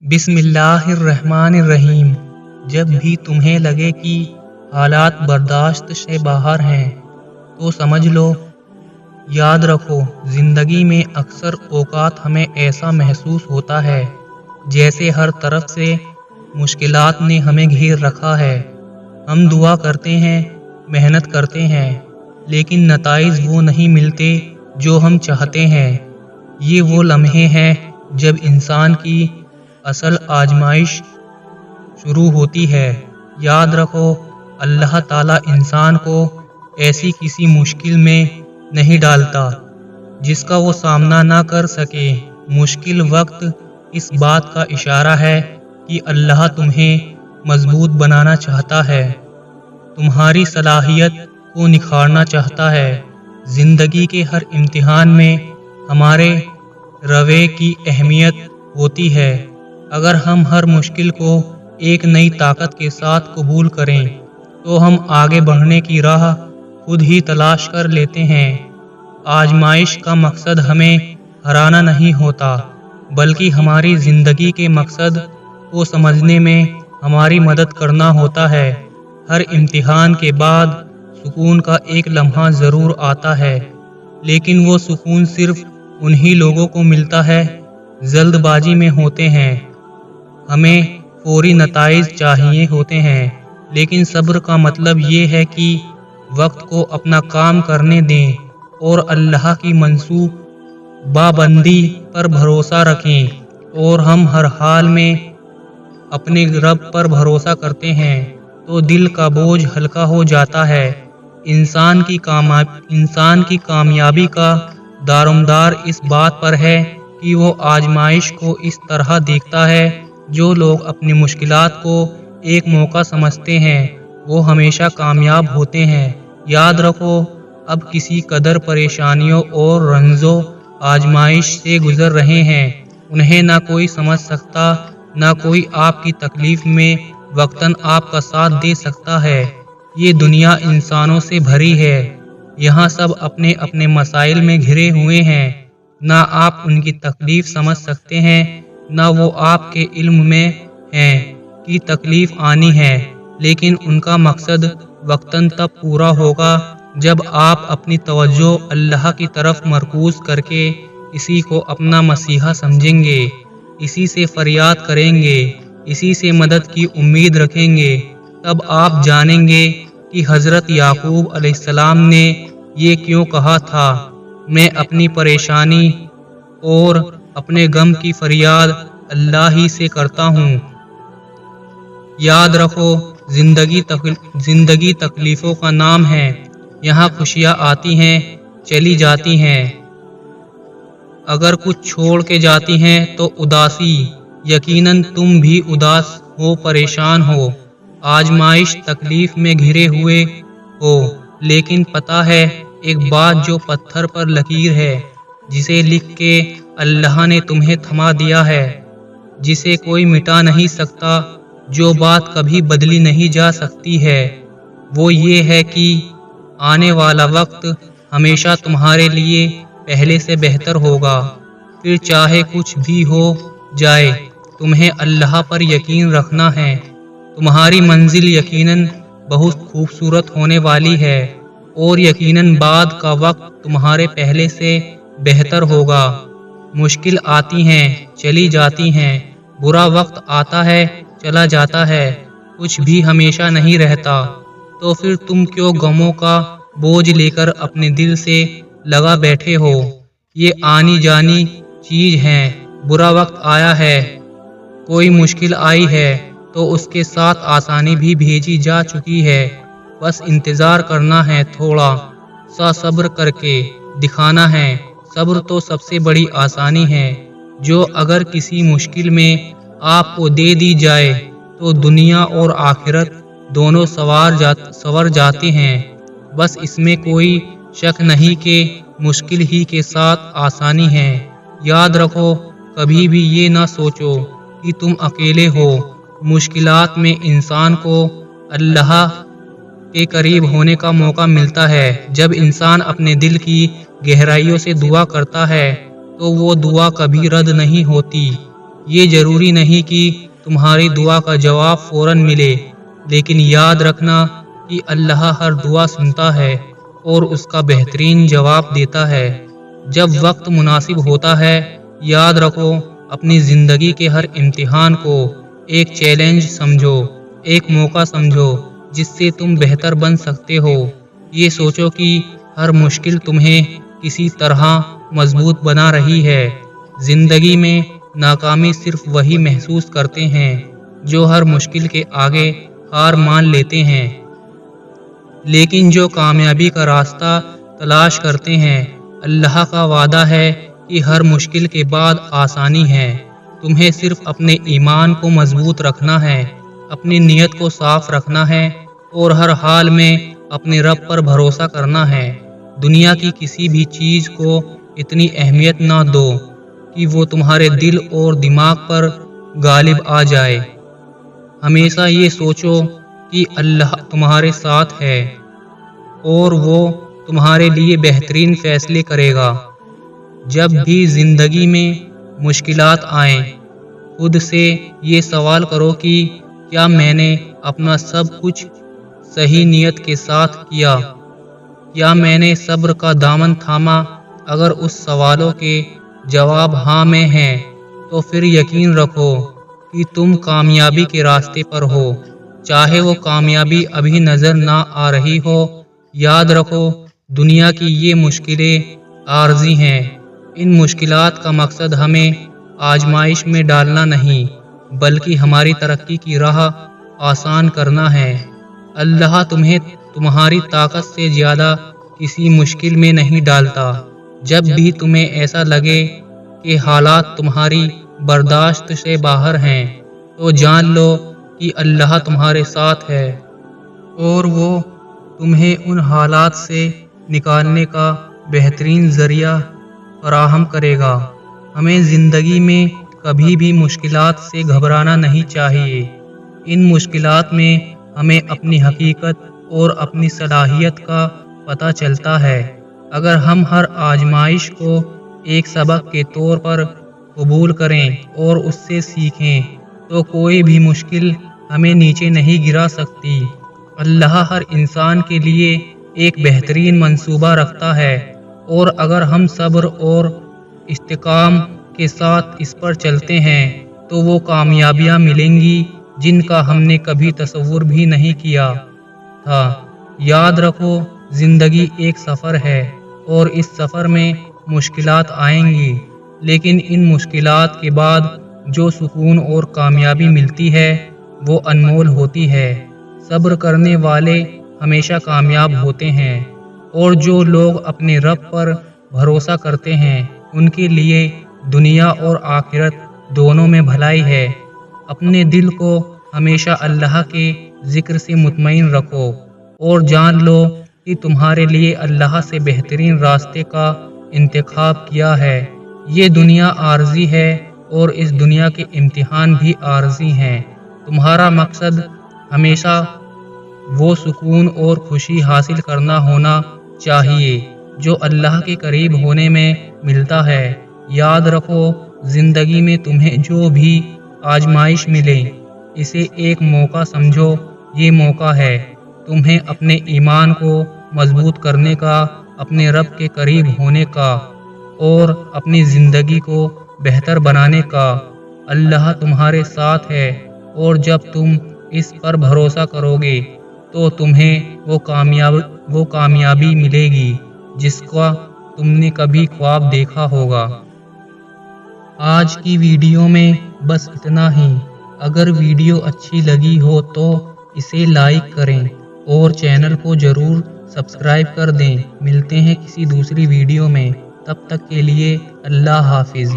بسم اللہ الرحمن الرحیم۔ جب بھی تمہیں لگے کہ حالات برداشت سے باہر ہیں تو سمجھ لو، یاد رکھو زندگی میں اکثر اوقات ہمیں ایسا محسوس ہوتا ہے جیسے ہر طرف سے مشکلات نے ہمیں گھیر رکھا ہے۔ ہم دعا کرتے ہیں، محنت کرتے ہیں، لیکن نتائج وہ نہیں ملتے جو ہم چاہتے ہیں۔ یہ وہ لمحے ہیں جب انسان کی اصل آزمائش شروع ہوتی ہے۔ یاد رکھو، اللہ تعالیٰ انسان کو ایسی کسی مشکل میں نہیں ڈالتا جس کا وہ سامنا نہ کر سکے۔ مشکل وقت اس بات کا اشارہ ہے کہ اللہ تمہیں مضبوط بنانا چاہتا ہے، تمہاری صلاحیت کو نکھارنا چاہتا ہے۔ زندگی کے ہر امتحان میں ہمارے رویے کی اہمیت ہوتی ہے۔ اگر ہم ہر مشکل کو ایک نئی طاقت کے ساتھ قبول کریں تو ہم آگے بڑھنے کی راہ خود ہی تلاش کر لیتے ہیں۔ آزمائش کا مقصد ہمیں ہرانا نہیں ہوتا، بلکہ ہماری زندگی کے مقصد کو سمجھنے میں ہماری مدد کرنا ہوتا ہے۔ ہر امتحان کے بعد سکون کا ایک لمحہ ضرور آتا ہے، لیکن وہ سکون صرف انہی لوگوں کو ملتا ہے جلد بازی میں ہوتے ہیں۔ ہمیں فوری نتائج چاہیے ہوتے ہیں، لیکن صبر کا مطلب یہ ہے کہ وقت کو اپنا کام کرنے دیں اور اللہ کی منصوبہ بندی پر بھروسہ رکھیں۔ اور ہم ہر حال میں اپنے رب پر بھروسہ کرتے ہیں تو دل کا بوجھ ہلکا ہو جاتا ہے۔ انسان کی کامیابی کا دارومدار اس بات پر ہے کہ وہ آزمائش کو اس طرح دیکھتا ہے۔ جو لوگ اپنی مشکلات کو ایک موقع سمجھتے ہیں وہ ہمیشہ کامیاب ہوتے ہیں۔ یاد رکھو، اب کسی قدر پریشانیوں اور رنجوں آزمائش سے گزر رہے ہیں، انہیں نہ کوئی سمجھ سکتا، نہ کوئی آپ کی تکلیف میں وقتاً آپ کا ساتھ دے سکتا ہے۔ یہ دنیا انسانوں سے بھری ہے، یہاں سب اپنے اپنے مسائل میں گھرے ہوئے ہیں۔ نہ آپ ان کی تکلیف سمجھ سکتے ہیں، نہ وہ آپ کے علم میں ہیں کہ تکلیف آنی ہے، لیکن ان کا مقصد وقتاً تب پورا ہوگا جب آپ اپنی توجہ اللہ کی طرف مرکوز کر کے اسی کو اپنا مسیحا سمجھیں گے، اسی سے فریاد کریں گے، اسی سے مدد کی امید رکھیں گے۔ تب آپ جانیں گے کہ حضرت یعقوب علیہ السلام نے یہ کیوں کہا تھا، میں اپنی پریشانی اور اپنے غم کی فریاد اللہ ہی سے کرتا ہوں۔ یاد رکھو، زندگی تکلیفوں کا نام ہے۔ یہاں خوشیاں آتی ہیں، چلی جاتی ہیں، اگر کچھ چھوڑ کے جاتی ہیں تو اداسی۔ یقیناً تم بھی اداس ہو، پریشان ہو، آزمائش تکلیف میں گھرے ہوئے ہو، لیکن پتہ ہے ایک بات جو پتھر پر لکیر ہے، جسے لکھ کے اللہ نے تمہیں تھما دیا ہے، جسے کوئی مٹا نہیں سکتا، جو بات کبھی بدلی نہیں جا سکتی ہے، وہ یہ ہے کہ آنے والا وقت ہمیشہ تمہارے لیے پہلے سے بہتر ہوگا۔ پھر چاہے کچھ بھی ہو جائے، تمہیں اللہ پر یقین رکھنا ہے۔ تمہاری منزل یقیناً بہت خوبصورت ہونے والی ہے، اور یقیناً بعد کا وقت تمہارے پہلے سے بہتر ہوگا۔ مشکل آتی ہیں، چلی جاتی ہیں، برا وقت آتا ہے، چلا جاتا ہے، کچھ بھی ہمیشہ نہیں رہتا، تو پھر تم کیوں غموں کا بوجھ لے کر اپنے دل سے لگا بیٹھے ہو؟ یہ آنی جانی چیز ہے۔ برا وقت آیا ہے، کوئی مشکل آئی ہے، تو اس کے ساتھ آسانی بھی بھیجی جا چکی ہے۔ بس انتظار کرنا ہے، تھوڑا سا صبر کر کے دکھانا ہے۔ صبر تو سب سے بڑی آسانی ہے، جو اگر کسی مشکل میں آپ کو دے دی جائے تو دنیا اور آخرت دونوں سنور جاتے ہیں۔ بس اس میں کوئی شک نہیں کہ مشکل ہی کے ساتھ آسانی ہے۔ یاد رکھو، کبھی بھی یہ نہ سوچو کہ تم اکیلے ہو۔ مشکلات میں انسان کو اللہ کے قریب ہونے کا موقع ملتا ہے۔ جب انسان اپنے دل کی گہرائیوں سے دعا کرتا ہے تو وہ دعا کبھی رد نہیں ہوتی۔ یہ ضروری نہیں کہ تمہاری دعا کا جواب فوراً ملے، لیکن یاد رکھنا کہ اللہ ہر دعا سنتا ہے اور اس کا بہترین جواب دیتا ہے جب وقت مناسب ہوتا ہے۔ یاد رکھو، اپنی زندگی کے ہر امتحان کو ایک چیلنج سمجھو، ایک موقع سمجھو جس سے تم بہتر بن سکتے ہو۔ یہ سوچو کہ ہر مشکل تمہیں کسی طرح مضبوط بنا رہی ہے۔ زندگی میں ناکامی صرف وہی محسوس کرتے ہیں جو ہر مشکل کے آگے ہار مان لیتے ہیں، لیکن جو کامیابی کا راستہ تلاش کرتے ہیں، اللہ کا وعدہ ہے کہ ہر مشکل کے بعد آسانی ہے۔ تمہیں صرف اپنے ایمان کو مضبوط رکھنا ہے، اپنی نیت کو صاف رکھنا ہے اور ہر حال میں اپنے رب پر بھروسہ کرنا ہے۔ دنیا کی کسی بھی چیز کو اتنی اہمیت نہ دو کہ وہ تمہارے دل اور دماغ پر غالب آ جائے۔ ہمیشہ یہ سوچو کہ اللہ تمہارے ساتھ ہے اور وہ تمہارے لیے بہترین فیصلے کرے گا۔ جب بھی زندگی میں مشکلات آئیں، خود سے یہ سوال کرو کہ کیا میں نے اپنا سب کچھ صحیح نیت کے ساتھ کیا؟ کیا میں نے صبر کا دامن تھاما؟ اگر اس سوالوں کے جواب ہاں میں ہیں، تو پھر یقین رکھو کہ تم کامیابی کے راستے پر ہو، چاہے وہ کامیابی ابھی نظر نہ آ رہی ہو۔ یاد رکھو، دنیا کی یہ مشکلیں عارضی ہیں۔ ان مشکلات کا مقصد ہمیں آزمائش میں ڈالنا نہیں، بلکہ ہماری ترقی کی راہ آسان کرنا ہے۔ اللہ تمہیں تمہاری طاقت سے زیادہ کسی مشکل میں نہیں ڈالتا۔ جب بھی تمہیں ایسا لگے کہ حالات تمہاری برداشت سے باہر ہیں، تو جان لو کہ اللہ تمہارے ساتھ ہے اور وہ تمہیں ان حالات سے نکالنے کا بہترین ذریعہ فراہم کرے گا۔ ہمیں زندگی میں کبھی بھی مشکلات سے گھبرانا نہیں چاہیے۔ ان مشکلات میں ہمیں اپنی حقیقت اور اپنی صلاحیت کا پتہ چلتا ہے۔ اگر ہم ہر آزمائش کو ایک سبق کے طور پر قبول کریں اور اس سے سیکھیں، تو کوئی بھی مشکل ہمیں نیچے نہیں گرا سکتی۔ اللہ ہر انسان کے لیے ایک بہترین منصوبہ رکھتا ہے، اور اگر ہم صبر اور استقامت کے ساتھ اس پر چلتے ہیں تو وہ کامیابیاں ملیں گی جن کا ہم نے کبھی تصور بھی نہیں کیا تھا۔ یاد رکھو، زندگی ایک سفر ہے اور اس سفر میں مشکلات آئیں گی، لیکن ان مشکلات کے بعد جو سکون اور کامیابی ملتی ہے وہ انمول ہوتی ہے۔ صبر کرنے والے ہمیشہ کامیاب ہوتے ہیں، اور جو لوگ اپنے رب پر بھروسہ کرتے ہیں ان کے لیے دنیا اور آخرت دونوں میں بھلائی ہے۔ اپنے دل کو ہمیشہ اللہ کے ذکر سے مطمئن رکھو اور جان لو کہ تمہارے لیے اللہ سے بہترین راستے کا انتخاب کیا ہے۔ یہ دنیا عارضی ہے اور اس دنیا کے امتحان بھی عارضی ہیں۔ تمہارا مقصد ہمیشہ وہ سکون اور خوشی حاصل کرنا ہونا چاہیے جو اللہ کے قریب ہونے میں ملتا ہے۔ یاد رکھو، زندگی میں تمہیں جو بھی آزمائش ملے، اسے ایک موقع سمجھو۔ یہ موقع ہے تمہیں اپنے ایمان کو مضبوط کرنے کا، اپنے رب کے قریب ہونے کا اور اپنی زندگی کو بہتر بنانے کا۔ اللہ تمہارے ساتھ ہے، اور جب تم اس پر بھروسہ کرو گے تو تمہیں وہ کامیابی ملے گی جس کا تم نے کبھی خواب دیکھا ہوگا۔ آج کی ویڈیو میں بس اتنا ہی۔ اگر ویڈیو اچھی لگی ہو تو اسے لائک کریں اور چینل کو ضرور سبسکرائب کر دیں۔ ملتے ہیں کسی دوسری ویڈیو میں، تب تک کے لیے اللہ حافظ۔